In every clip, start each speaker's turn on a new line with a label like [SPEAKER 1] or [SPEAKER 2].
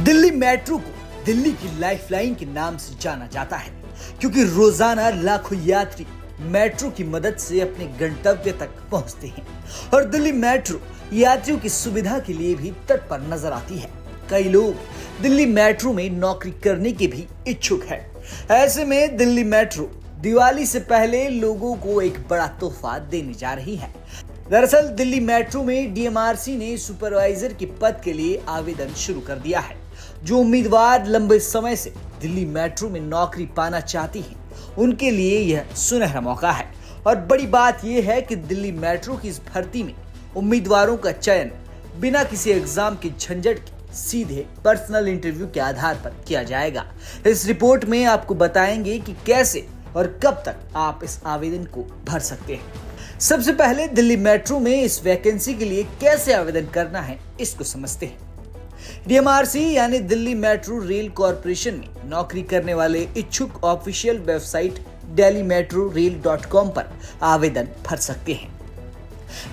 [SPEAKER 1] Delhi metro को दिल्ली की lifeline के नाम से जाना जाता है क्योंकि रोजाना लाखों यात्री मेट्रो की मदद से अपने गंतव्य तक पहुंचते हैं और दिल्ली मेट्रो यात्रियों की सुविधा के लिए भी तत्पर नजर आती है। कई लोग दिल्ली मेट्रो में नौकरी करने के भी इच्छुक हैं। ऐसे में दिल्ली मेट्रो दिवाली से पहले लोगों को एक बड़ा तोहफा देने जा रही है। दरअसल दिल्ली मेट्रो में डीएमआरसी ने सुपरवाइजर के पद के लिए आवेदन शुरू कर दिया है। जो उम्मीदवार लंबे समय से दिल्ली मेट्रो में नौकरी पाना चाहती हैं, उनके लिए यह सुनहरा मौका है। और बड़ी बात यह है कि दिल्ली मेट्रो की इस भर्ती में उम्मीदवारों का चयन बिना किसी एग्जाम के झंझट के सीधे पर्सनल इंटरव्यू के आधार पर किया जाएगा। इस रिपोर्ट में आपको बताएंगे कि कैसे और कब तक आप इस आवेदन को भर सकते हैं। सबसे पहले दिल्ली मेट्रो में इस वैकेंसी के लिए कैसे आवेदन करना है, इसको समझते हैं। डीएमआरसी यानी दिल्ली मेट्रो रेल कॉरपोरेशन में नौकरी करने वाले इच्छुक ऑफिशियल वेबसाइट delhimetrorail.com पर आवेदन भर सकते हैं।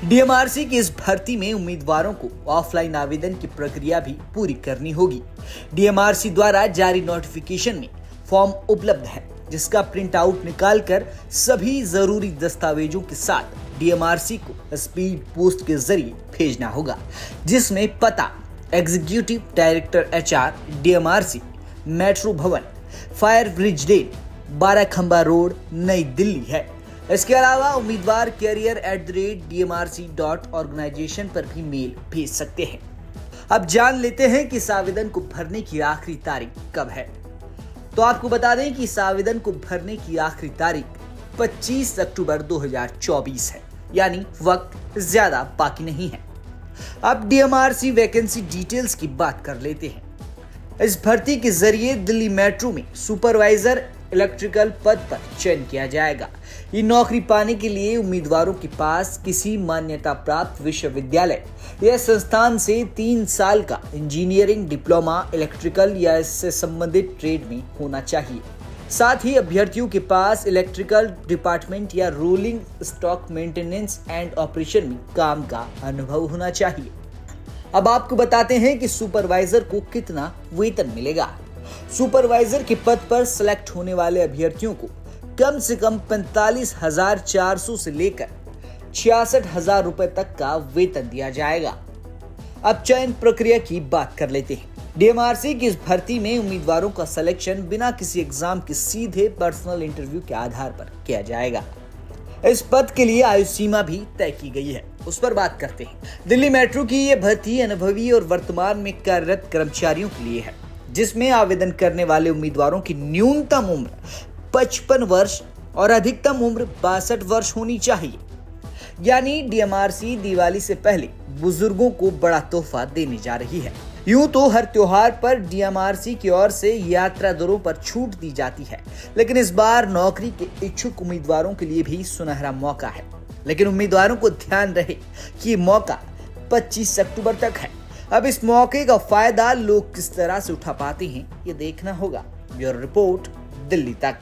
[SPEAKER 1] डीएमआरसी की इस भर्ती में उम्मीदवारों को ऑफलाइन आवेदन की प्रक्रिया भी पूरी करनी होगी। डीएमआरसी द्वारा जारी नोटिफिकेशन में फॉर्म उपलब्ध है, जिसका प्रिंट आउट निकालकर सभी जरूरी दस्तावेजों के साथ डीएमआरसी को स्पीड पोस्ट के जरिए भेजना होगा, जिसमें पता executive director HR DMRC, metro भवन, फायर ब्रिज लेन, 12 खंबा रोड, नई दिल्ली है। इसके अलावा उम्मीदवार career@dmrc.organization पर भी मेल भेज सकते हैं। अब जान लेते हैं कि इस आवेदन को भरने की आखिरी तारीख कब है। तो आपको बता दें कि इस आवेदन को भरने की आखिरी तारीख 25 अक्टूबर 2024 है, यानी वक्त ज्यादा बाकी नहीं है। अब डीएमआरसी वैकेंसी डिटेल्स की बात कर लेते हैं। इस भर्ती के जरिए दिल्ली मेट्रो में सुपरवाइजर इलेक्ट्रिकल पद पर चयन किया जाएगा। ये नौकरी पाने के लिए उम्मीदवारों के पास किसी मान्यता प्राप्त विश्वविद्यालय या संस्थान से 3 साल का इंजीनियरिंग डिप्लोमा इलेक्ट्रिकल या इससे संबंधित ट्रेड में होना चाहिए। साथ ही अभ्यर्थियों के पास इलेक्ट्रिकल डिपार्टमेंट या rolling stock maintenance and operation में काम का अनुभव होना चाहिए। अब आपको बताते हैं कि सुपरवाइजर को कितना वेतन मिलेगा। सुपरवाइजर के पद पर सिलेक्ट होने वाले अभ्यर्थियों को कम से कम 45,400 से लेकर 66,000 रुपए तक का वेतन दिया जाएगा। अब चयन प्रक्रिया की बात कर लेते हैं। डीएमआरसी की इस भर्ती में उम्मीदवारों का सिलेक्शन बिना किसी एग्जाम के सीधे पर्सनल इंटरव्यू के आधार पर किया जाएगा। इस पद के लिए आयु सीमा भी तय की गई है, उस पर बात करते हैं। दिल्ली मेट्रो की यह भर्ती अनुभवी और वर्तमान में कार्यरत कर्मचारियों के लिए है, जिसमें आवेदन करने वाले उम्मीदवारों की न्यूनतम उम्र 55 वर्ष और अधिकतम उम्र 62 वर्ष होनी चाहिए। यानी डीएमआरसी दिवाली से पहले बुजुर्गों को बड़ा तोहफा देने जा रही है। यूं तो हर त्योहार पर डीएमआरसी की ओर से यात्रा दरों पर छूट दी जाती है, लेकिन इस बार नौकरी के इच्छुक उम्मीदवारों के लिए भी सुनहरा मौका है। लेकिन उम्मीदवारों को ध्यान रहे कि ये मौका 25 अक्टूबर तक है। अब इस मौके का फायदा लोग किस तरह से उठा पाते हैं, ये देखना होगा। ब्यूरो रिपोर्ट, दिल्ली तक।